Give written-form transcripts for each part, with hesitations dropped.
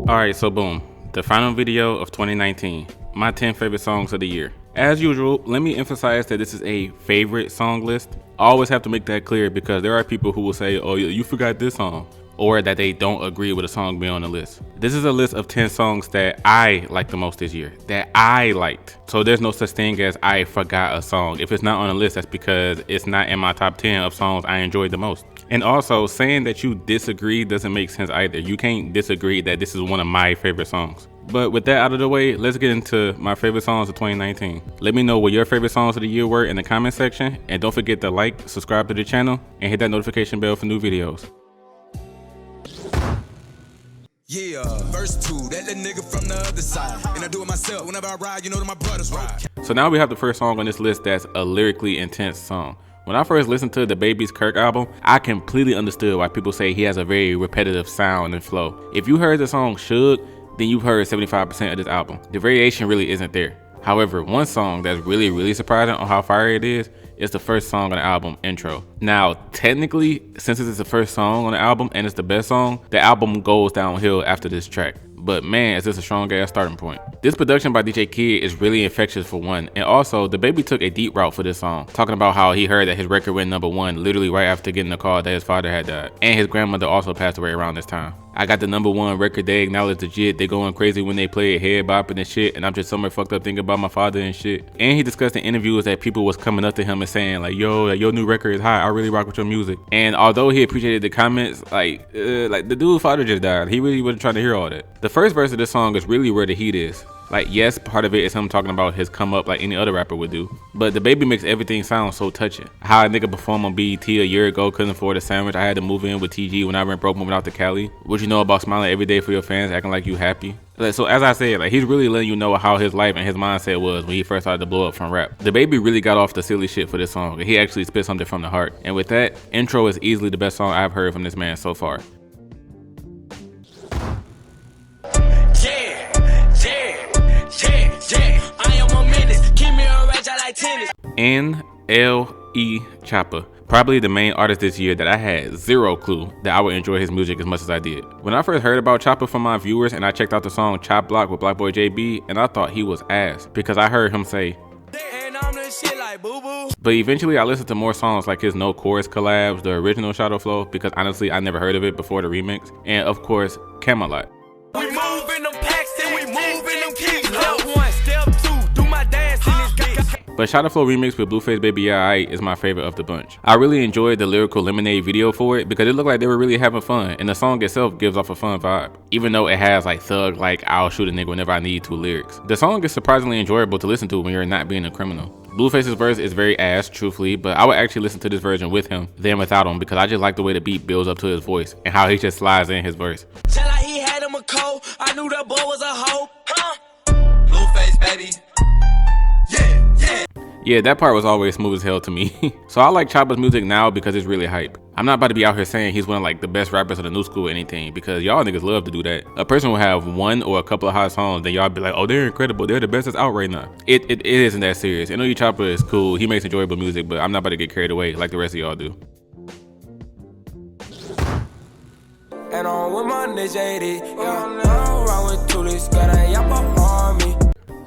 Alright, so boom, the final video of 2019, my 10 favorite songs of the year. As usual, let me emphasize that this is a favorite song list. I always have to make that clear because there are people who will say, oh, you forgot this song, or that they don't agree with a song being on the list. This is a list of 10 songs that I liked the most this year, that I liked. So there's no such thing as I forgot a song. If it's not on the list, that's because it's not in my top 10 of songs I enjoyed the most. And also, saying that you disagree doesn't make sense either. You can't disagree that this is one of my favorite songs. But with that out of the way, let's get into my favorite songs of 2019. Let me know what your favorite songs of the year were in the comment section. And don't forget to like, subscribe to the channel, and hit that notification bell for new videos. Yeah, verse 2, that little nigga from the other side. And I do it myself, whenever I ride, you know that my brothers ride. So now we have the first song on this list that's a lyrically intense song. When I first listened to the Baby's Kirk album, I completely understood why people say he has a very repetitive sound and flow. If you heard the song Shook, then you've heard 75% of this album. The variation really isn't there. However, one song that's really surprising on how fire it is the first song on the album, Intro. Now, technically, since it's the first song on the album and it's the best song, the album goes downhill after this track. But man, is this a strong ass starting point. This production by DJ Kid is really infectious for one, and also the Baby took a deep route for this song, talking about how he heard that his record went #1 literally right after getting the call that his father had died, and his grandmother also passed away around this time. I got the #1 record, they acknowledge legit, they going crazy when they play it, head bopping and shit, and I'm just somewhere fucked up thinking about my father and shit. And he discussed in interviews that people was coming up to him and saying like, yo, your new record is hot, I really rock with your music. And although he appreciated the comments, like the dude's father just died, he really wasn't trying to hear all that. The first verse of this song is really where the heat is. Like, yes, part of it is him talking about his come up like any other rapper would do, but the Baby makes everything sound so touching. How a nigga performed on BET a year ago, couldn't afford a sandwich, I had to move in with TG when I went broke moving out to Cali. What you know about smiling every day for your fans, acting like you happy? So as I said, like, he's really letting you know how his life and his mindset was when he first started to blow up from rap. The Baby really got off the silly shit for this song, and he actually spit something from the heart. And with that, Intro is easily the best song I've heard from this man so far. NLE Choppa, probably the main artist this year that I had zero clue that I would enjoy his music as much as I did. When I first heard about Choppa from my viewers and I checked out the song Chop Block with Black Boy JB, and I thought he was ass because I heard him say, but eventually I listened to more songs like his No Chorus collabs, the original Shadow Flow, because honestly I never heard of it before the remix, and of course Camelot. We move in them packs and we move in them keys. Step 1, step 2, do my dance in this bitch. But Shadow Flow remix with Blueface Baby Yeah Aight is my favorite of the bunch. I really enjoyed the lyrical Lemonade video for it because it looked like they were really having fun, and the song itself gives off a fun vibe, even though it has like thug like I'll shoot a nigga whenever I need to lyrics. The song is surprisingly enjoyable to listen to when you're not being a criminal. Blueface's verse is very ass, truthfully, but I would actually listen to this version with him than without him because I just like the way the beat builds up to his voice and how he just slides in his verse. Tell her he had him a cold, I knew that boy was a hoe, huh? Blueface, baby. Yeah, that part was always smooth as hell to me. So I like Choppa's music now because it's really hype. I'm not about to be out here saying he's one of like the best rappers of the new school or anything, because y'all niggas love to do that. A person will have one or a couple of hot songs, then y'all be like, oh, they're incredible, they're the best that's out right now. It isn't that serious. I know Choppa is cool, he makes enjoyable music, but I'm not about to get carried away like the rest of y'all do. And I'm with my nigga, yeah, I went to this, got a yappa on me.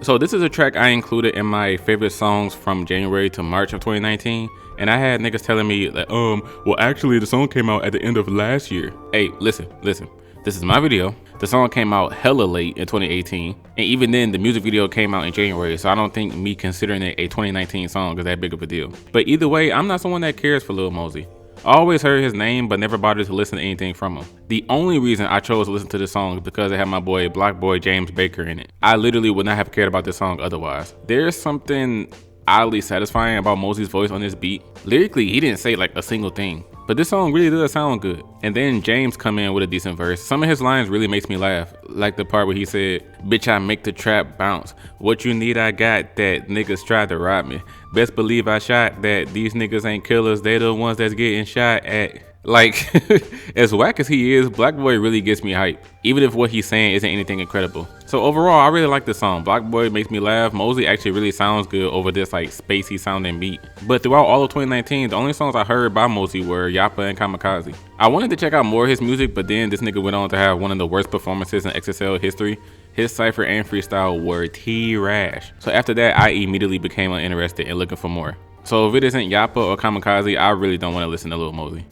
So this is a track I included in my favorite songs from January to March of 2019, and I had niggas telling me that, well actually the song came out at the end of last year. Hey, listen, this is my video. The song came out hella late in 2018, and even then the music video came out in January, so I don't think me considering it a 2019 song is that big of a deal. But either way, I'm not someone that cares for Lil Mosey. I always heard his name but never bothered to listen to anything from him. The only reason I chose to listen to this song is because it had my boy Block Boy James Baker in it. I literally would not have cared about this song otherwise. There's something oddly satisfying about Mosey's voice on this beat. Lyrically, he didn't say like a single thing, but this song really does sound good. And then James come in with a decent verse. Some of his lines really makes me laugh, like the part where he said, bitch, I make the trap bounce. What you need, I got that. Niggas tried to rob me. Best believe I shot that. These niggas ain't killers, they the ones that's getting shot at. Like, as whack as he is, Black Boy really gets me hype, even if what he's saying isn't anything incredible. So overall, I really like this song. Black Boy makes me laugh. Mosey actually really sounds good over this like spacey sounding beat. But throughout all of 2019, the only songs I heard by Mosey were Yappa and Kamikaze. I wanted to check out more of his music, but then this nigga went on to have one of the worst performances in XXL history. His cypher and freestyle were T-rash. So after that, I immediately became uninterested and looking for more. So if it isn't Yappa or Kamikaze, I really don't want to listen to Lil Mosey.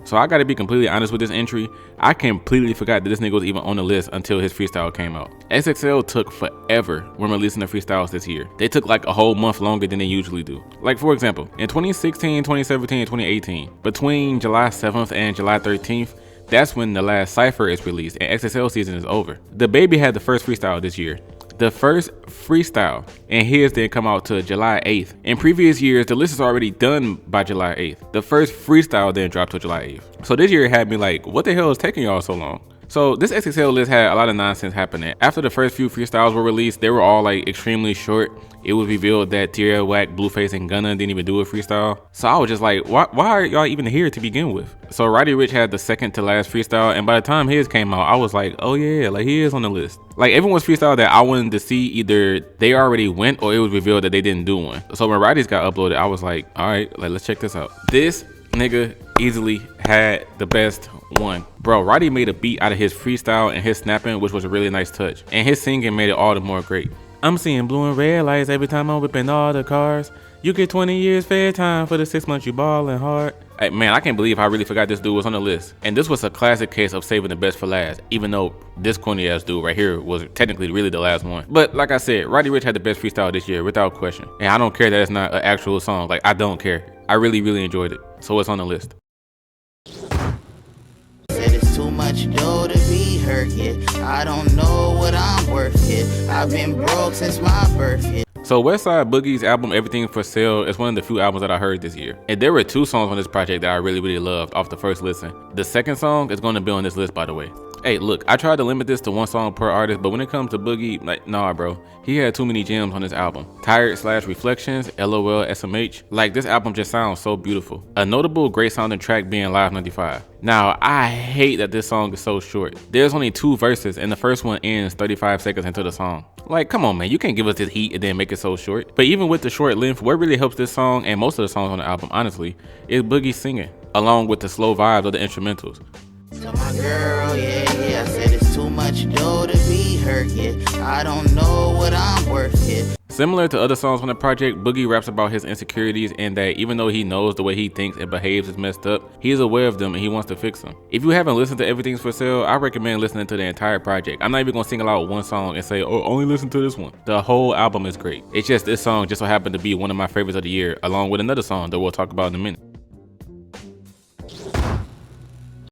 So I gotta be completely honest with this entry. I completely forgot that this nigga was even on the list until his freestyle came out. XXL took forever when releasing the freestyles this year. They took like a whole month longer than they usually do. Like for example, in 2016, 2017, and 2018, between July 7th and July 13th, that's when the last cypher is released and XXL season is over. The Baby had the first freestyle this year. The first freestyle, and his didn't come out till July 8th. In previous years, the list is already done by July 8th. The first freestyle didn't drop till July 8th. So this year it had me like, what the hell is taking y'all so long? So this XXL list had a lot of nonsense happening. After the first few freestyles were released, they were all like extremely short. It was revealed that Tierra Whack, Blueface, and Gunna didn't even do a freestyle. So I was just like, why are y'all even here to begin with? So Roddy Ricch had the second to last freestyle, and by the time his came out, I was like, oh yeah, like he is on the list. Like everyone's freestyle that I wanted to see, either they already went or it was revealed that they didn't do one. So when Roddy's got uploaded, I was like, all right, like let's check this out. This nigga easily had the best one. Bro, Roddy made a beat out of his freestyle and his snapping, which was a really nice touch. And his singing made it all the more great. I'm seeing blue and red lights every time I'm whipping all the cars. You get 20 years fair time for the 6 months you ballin' hard. Hey, man, I can't believe I really forgot this dude was on the list. And this was a classic case of saving the best for last, even though this corny ass dude right here was technically really the last one. But like I said, Roddy Ricch had the best freestyle this year without question. And I don't care that it's not an actual song. Like, I don't care. I really enjoyed it. So it's on the list. Said it's too much dough to be hurt, yeah. I don't know what I'm worth, yeah. I've been broke since my birth, yeah. So Westside Boogie's album Everything for Sale is one of the few albums that I heard this year. And there were 2 songs on this project that I really loved off the first listen. The second song is going to be on this list, by the way. Hey, look, I tried to limit this to 1 song per artist, but when it comes to Boogie, like, nah, bro. He had too many gems on this album. Tired/Reflections, LOL, SMH. Like, this album just sounds so beautiful. A notable great sounding track being Live 95. Now, I hate that this song is so short. There's only 2 verses, and the first one ends 35 seconds into the song. Like, come on, man, you can't give us this heat and then make it so short. But even with the short length, what really helps this song, and most of the songs on the album, honestly, is Boogie singing, along with the slow vibes of the instrumentals. To my girl, yeah, I said it's too much dough to be hurt, yeah. I don't know what I'm worth, yeah. Similar to other songs on the project, Boogie raps about his insecurities and that even though he knows the way he thinks and behaves is messed up, he is aware of them and he wants to fix them. If you haven't listened to Everything's for Sale, I recommend listening to the entire project. I'm not even gonna single out one song and say, oh, only listen to this one. The whole album is great. It's just this song just so happened to be one of my favorites of the year, along with another song that we'll talk about in a minute.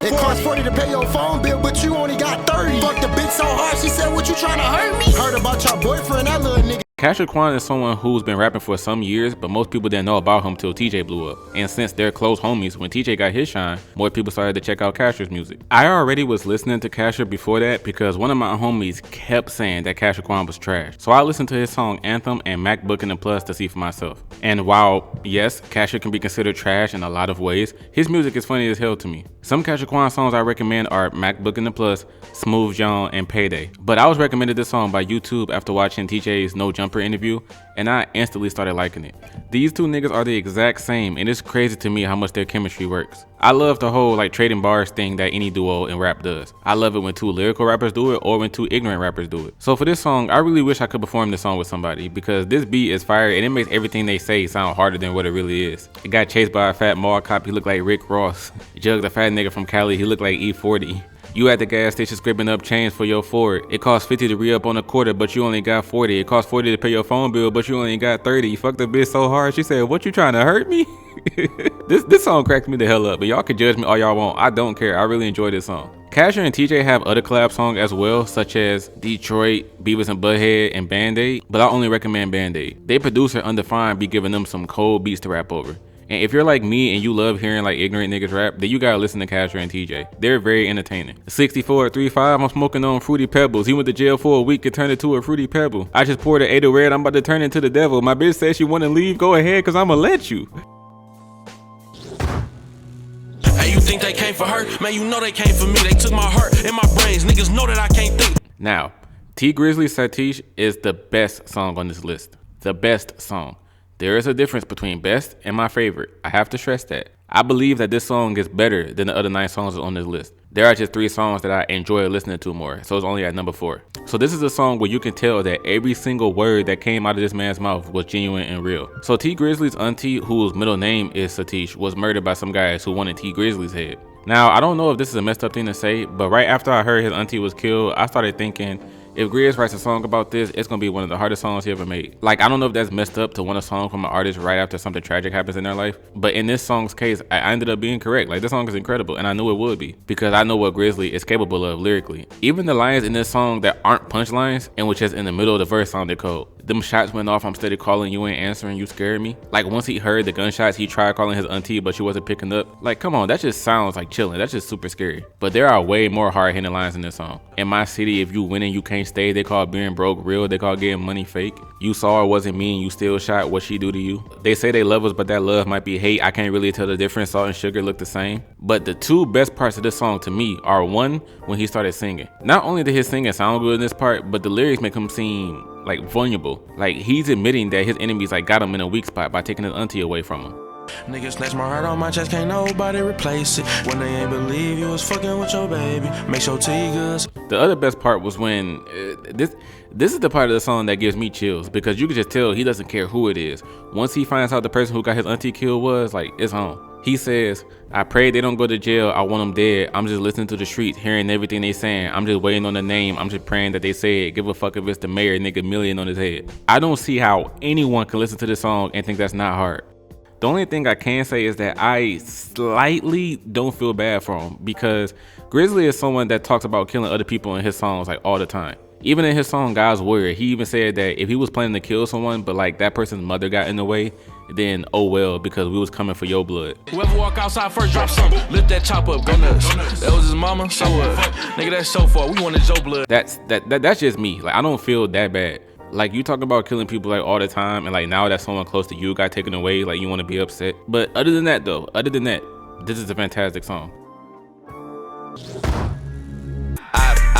It costs 40 to pay your phone bill, but you only got 30. Fuck the bitch so hard, she said, what you trying to hurt me? Heard about your boyfriend, that little nigga. Casher Quan is someone who's been rapping for some years, but most people didn't know about him till TJ blew up. And since they're close homies, when TJ got his shine, more people started to check out Casher's music. I already was listening to Casher before that because one of my homies kept saying that Casher Quan was trash. So I listened to his song Anthem and MacBook and the Plus to see for myself. And while, yes, Casher can be considered trash in a lot of ways, his music is funny as hell to me. Some Casher Quan songs I recommend are MacBook and the Plus, Smooth John, and Payday. But I was recommended this song by YouTube after watching TJ's No Jumper interview, and I instantly started liking it. These 2 niggas are the exact same, and it's crazy to me how much their chemistry works. I love the whole like trading bars thing that any duo in rap does. I love it when 2 lyrical rappers do it or when 2 ignorant rappers do it. So for this song, I really wish I could perform this song with somebody because this beat is fire and it makes everything they say sound harder than what it really is. It got chased by a fat mall cop, he looked like Rick Ross. Jug the fat nigga from Cali, he looked like E40. You at the gas station scraping up change for your Ford. It costs 50 to re-up on a quarter, but you only got 40. It costs 40 to pay your phone bill, but you only got 30. You fucked the bitch so hard, she said, what you trying to hurt me? This song cracks me the hell up, but y'all can judge me all y'all want. I don't care. I really enjoy this song. Casher and TJ have other collab songs as well, such as Detroit, Beavis and Butthead, and Band-Aid, but I only recommend Band-Aid. They producer Undefined be giving them some cold beats to rap over. And if you're like me and you love hearing like ignorant niggas rap, then you gotta listen to Casher and TJ. They're very entertaining. 64 35, I'm smoking on Fruity Pebbles. He went to jail for a week and turned into a Fruity Pebble. I just poured an 8 of red, I'm about to turn into the devil. My bitch said she wanna leave, go ahead, cause I'ma let you. Hey, you think they came for her? Man, you know they came for me. They took my heart and my brains. Niggas know that I can't think. Now, T Grizzly's Satish is the best song on this list. The best song. There is a difference between best and my favorite. I have to stress that. I believe that this song is better than the other 9 songs on this list. There are just 3 songs that I enjoy listening to more, so it's only at number 4. So this is a song where you can tell that every single word that came out of this man's mouth was genuine and real. So T Grizzly's auntie, whose middle name is Satish, was murdered by some guys who wanted T Grizzly's head. Now, I don't know if this is a messed up thing to say, but right after I heard his auntie was killed, I started thinking, if Grizz writes a song about this, it's gonna be one of the hardest songs he ever made. Like, I don't know if that's messed up to want a song from an artist right after something tragic happens in their life, but in this song's case, I ended up being correct. Like, this song is incredible, and I knew it would be, because I know what Grizzly is capable of lyrically. Even the lines in this song that aren't punchlines, and which is in the middle of the verse sounded cold. Them shots went off, I'm steady calling, you ain't answering, you scared me. Like, once he heard the gunshots, he tried calling his auntie, but she wasn't picking up. Like, come on, that just sounds like chilling. That's just super scary. But there are way more hard-hitting lines in this song. In my city, if you winning, you can't stay. They call being broke real, they call getting money fake. You saw it wasn't me and you still shot, what she do to you? They say they love us, but that love might be hate. I can't really tell the difference, salt and sugar look the same. But the 2 best parts of this song to me are, 1, when he started singing. Not only did his singing sound good in this part, but the lyrics make him seem like vulnerable. Like, he's admitting that his enemies like got him in a weak spot by taking his auntie away from him. Niggas snatch my heart on my chest, can't nobody replace it. When they ain't believe you was fucking with your baby, make sure tea good. The other best part was when this is the part of the song that gives me chills, because you can just tell he doesn't care who it is. Once he finds out the person who got his auntie killed was, like, it's on. He says, I pray they don't go to jail, I want them dead. I'm just listening to the streets, hearing everything they saying. I'm just waiting on the name, I'm just praying that they say it. Give a fuck if it's the mayor, nigga, million on his head. I don't see how anyone can listen to this song and think that's not hard. The only thing I can say is that I slightly don't feel bad for him, because Grizzly is someone that talks about killing other people in his songs like all the time. Even in his song God's Warrior, he even said that if he was planning to kill someone but like that person's mother got in the way, then oh well, because we was coming for your blood. Whoever walk outside first, drop something. Lift that chop up, go nuts. That was his mama, so what? Nigga, that's so far. We wanted your blood. That's just me. Like, I don't feel that bad. Like, you talk about killing people like all the time, and like now that someone close to you got taken away, like you want to be upset. But other than that, this is a fantastic song.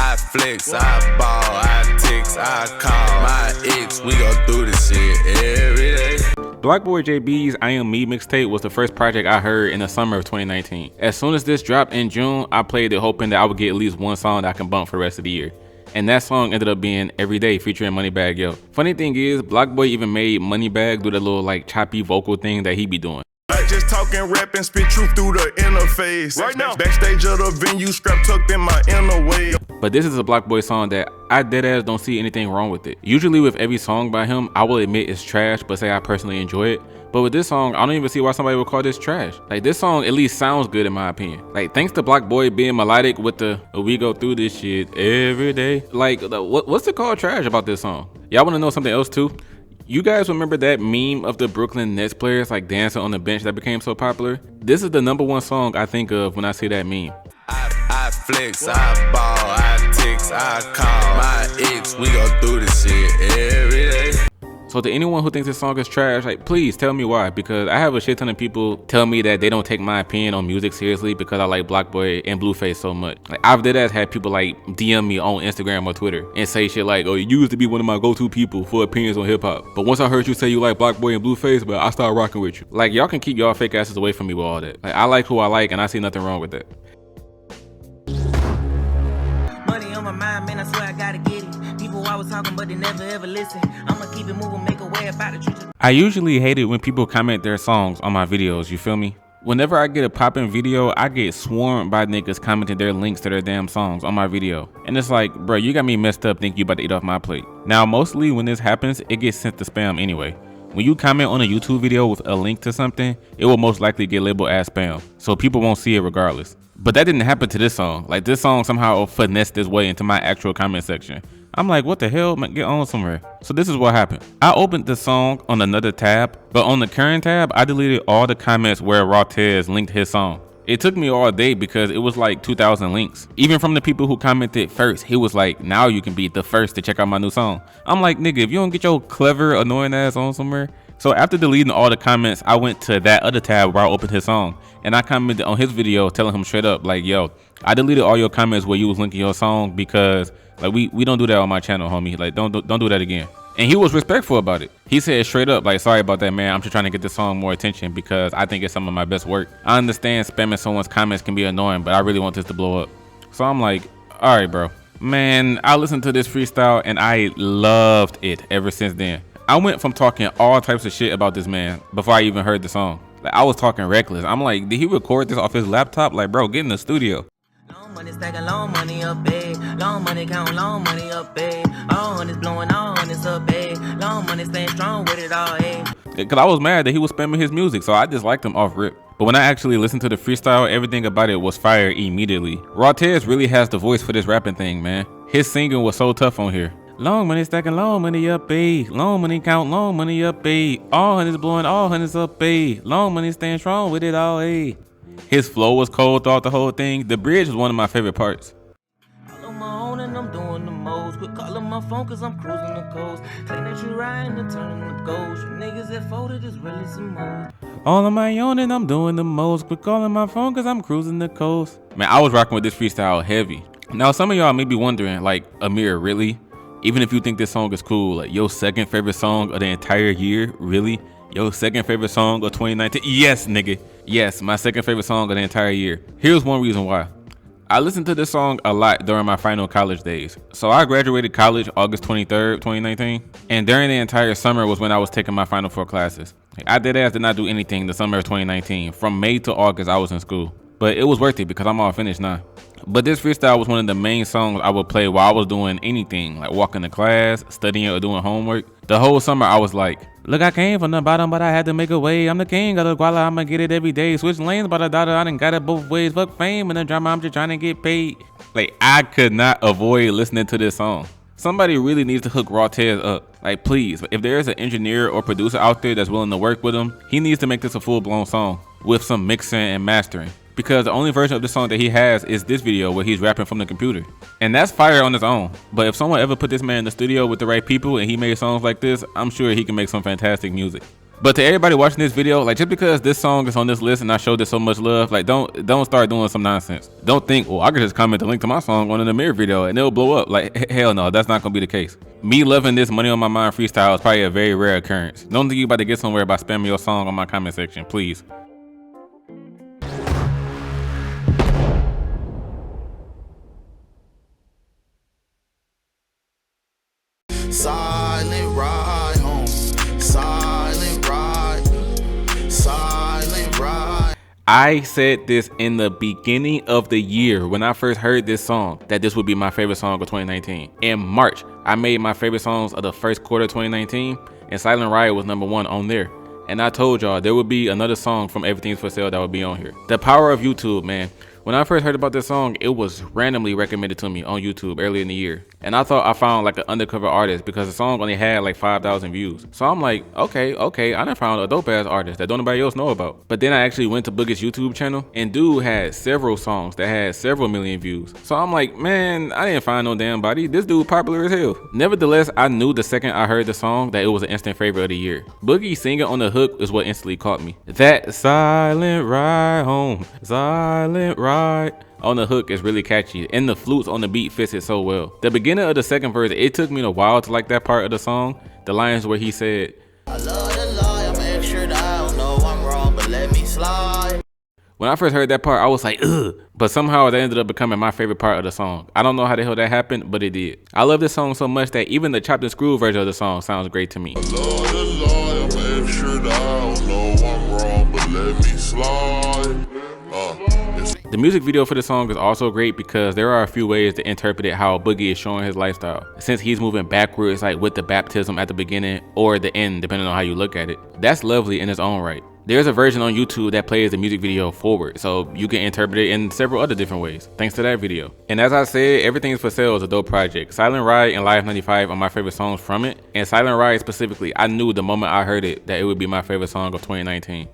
I flex, I ball, I text, I call my ex. We go through this shit every day. Blockboy JB's I Am Me mixtape was the first project I heard in the summer of 2019. As soon as this dropped in June, I played it hoping that I would get at least one song that I can bump for the rest of the year. And that song ended up being Every Day featuring Moneybagg Yo. Funny thing is, Blockboy even made Moneybagg do that little like choppy vocal thing that he be doing. Just talking, rapping, spit truth through the interface. Right now, backstage of the venue, strap tucked in my inner way. But this is a Blockboy song that I deadass don't see anything wrong with it. Usually with every song by him, I will admit it's trash, but say I personally enjoy it. But with this song, I don't even see why somebody would call this trash. Like, this song at least sounds good in my opinion. Like, thanks to Blockboy being melodic with the we go through this shit every day. Like, what's the call trash about this song? Y'all wanna know something else too? You guys remember that meme of the Brooklyn Nets players like dancing on the bench that became so popular? This is the #1 song I think of when I see that meme. I flex, I ball, I text, I call my ex. We go through this shit every day. So to anyone who thinks this song is trash, like, please tell me why, because I have a shit ton of people tell me that they don't take my opinion on music seriously because I like Blockboy and Blueface so much. Like, I've deadass had people like DM me on Instagram or Twitter and say shit like, oh, you used to be one of my go-to people for opinions on hip hop, but once I heard you say you like Blockboy and Blueface, but I started rocking with you. Like, y'all can keep y'all fake asses away from me with all that. Like, I like who I like and I see nothing wrong with that. Money on my mind, man, I swear I gotta get it. People always talking, but they never ever listen. I'ma keep it moving, make a way about the truth. I usually hate it when people comment their songs on my videos, you feel me? Whenever I get a poppin' video, I get swarmed by niggas commenting their links to their damn songs on my video. And it's like, bro, you got me messed up thinking you about to eat off my plate. Now, mostly when this happens, it gets sent to spam anyway. When you comment on a YouTube video with a link to something, it will most likely get labeled as spam, so people won't see it regardless. But that didn't happen to this song. Like, this song somehow finessed its way into my actual comment section. I'm like, what the hell, man, get on somewhere. So this is what happened. I opened the song on another tab, but on the current tab, I deleted all the comments where Rotez linked his song. It took me all day because it was like 2,000 links. Even from the people who commented first, he was like, now you can be the first to check out my new song. I'm like, nigga, if you don't get your clever, annoying ass on somewhere. So after deleting all the comments, I went to that other tab where I opened his song. And I commented on his video telling him straight up, like, yo, I deleted all your comments where you was linking your song because like we don't do that on my channel, homie. Like, don't do that again. And he was respectful about it. He said straight up, like, sorry about that, man. I'm just trying to get this song more attention because I think it's some of my best work. I understand spamming someone's comments can be annoying, but I really want this to blow up. So I'm like, all right, bro. Man, I listened to this freestyle and I loved it ever since then. I went from talking all types of shit about this man before I even heard the song. Like, I was talking reckless. I'm like, did he record this off his laptop? Like, bro, get in the studio. Long money stacking, long money up, babe. Long money count, long money up, babe. All honey's blowing, all honey's up, babe. Long money staying strong with it all, eh? Because I was mad that he was spamming his music, so I just liked him off rip. But when I actually listened to the freestyle, everything about it was fire immediately. Rotez really has the voice for this rapping thing, man. His singing was so tough on here. Long money stacking, long money up, babe. Long money count, long money up, babe. All honey's blowing, all honey's up, babe. Long money staying strong with it all, eh? His flow was cold throughout the whole thing. The bridge was one of my favorite parts. All on my own and I'm doing the most. Quit calling my phone cause I'm cruising the coast. Claim that you riding and turning the ghost. You niggas that folded is really some more. All on my own and I'm doing the most. Quit calling my phone cause I'm cruising the coast. Man, I was rocking with this freestyle heavy. Now, some of y'all may be wondering, like, Amir, really? Even if you think this song is cool, like, your second favorite song of the entire year, really? Your second favorite song of 2019? Yes, nigga. Yes, my second favorite song of the entire year. Here's one reason why. I listened to this song a lot during my final college days. So I graduated college August 23rd, 2019. And during the entire summer was when I was taking my final 4 classes. I did not do anything the summer of 2019. From May to August, I was in school. But it was worth it because I'm all finished now. But this freestyle was one of the main songs I would play while I was doing anything, like walking to class, studying, or doing homework. The whole summer I was like, look, I came from the bottom, but I had to make a way. I'm the king of the guala, I'ma get it every day. Switch lanes by the daughter, I done got it both ways. Fuck fame and the drama, I'm just trying to get paid. Like, I could not avoid listening to this song. Somebody really needs to hook Rotez up. Like, please, if there is an engineer or producer out there that's willing to work with him, he needs to make this a full-blown song with some mixing and mastering. Because the only version of the song that he has is this video where he's rapping from the computer. And that's fire on its own. But if someone ever put this man in the studio with the right people and he made songs like this, I'm sure he can make some fantastic music. But to everybody watching this video, like, just because this song is on this list and I showed it so much love, like, don't start doing some nonsense. Don't think, well, I could just comment the link to my song on an Amiri video and it'll blow up. Like, hell no, that's not gonna be the case. Me loving this Money on My Mind freestyle is probably a very rare occurrence. Don't think you about to get somewhere by spamming your song on my comment section, please. Silent ride home, silent ride, silent ride. I said this in the beginning of the year when I first heard this song, that this would be my favorite song of 2019. In March, I made my favorite songs of the first quarter of 2019, and Silent Ride was #1 on there. And I told y'all there would be another song from Everything's For Sale that would be on here. The power of YouTube, man. When I first heard about this song, it was randomly recommended to me on YouTube early in the year. And I thought I found like an undercover artist because the song only had like 5,000 views. So I'm like, okay, I done found a dope ass artist that don't nobody else know about. But then I actually went to Boogie's YouTube channel and dude had several songs that had several million views. So I'm like, man, I didn't find no damn body. This dude popular as hell. Nevertheless, I knew the second I heard the song that it was an instant favorite of the year. Boogie singing on the hook is what instantly caught me. That silent ride home, silent ride on the hook is really catchy, and the flutes on the beat fits it so well. The beginning of the second verse, it took me a while to like that part of the song. The lines where he said, I love the lie, I'm extra down, know I'm wrong, but let me slide. When I first heard that part, I was like, ugh. But somehow that ended up becoming my favorite part of the song. I don't know how the hell that happened, but it did. I love this song so much that even the chopped and screwed version of the song sounds great to me. I love the lie, I'm extra down, know I'm wrong, but let me slide. The music video for the song is also great because there are a few ways to interpret it how Boogie is showing his lifestyle. Since he's moving backwards, like with the baptism at the beginning or the end, depending on how you look at it. That's lovely in its own right. There's a version on YouTube that plays the music video forward, so you can interpret it in several other different ways, thanks to that video. And as I said, Everything's for Sale is a dope project. Silent Ride and Live 95 are my favorite songs from it, and Silent Ride specifically, I knew the moment I heard it that it would be my favorite song of 2019.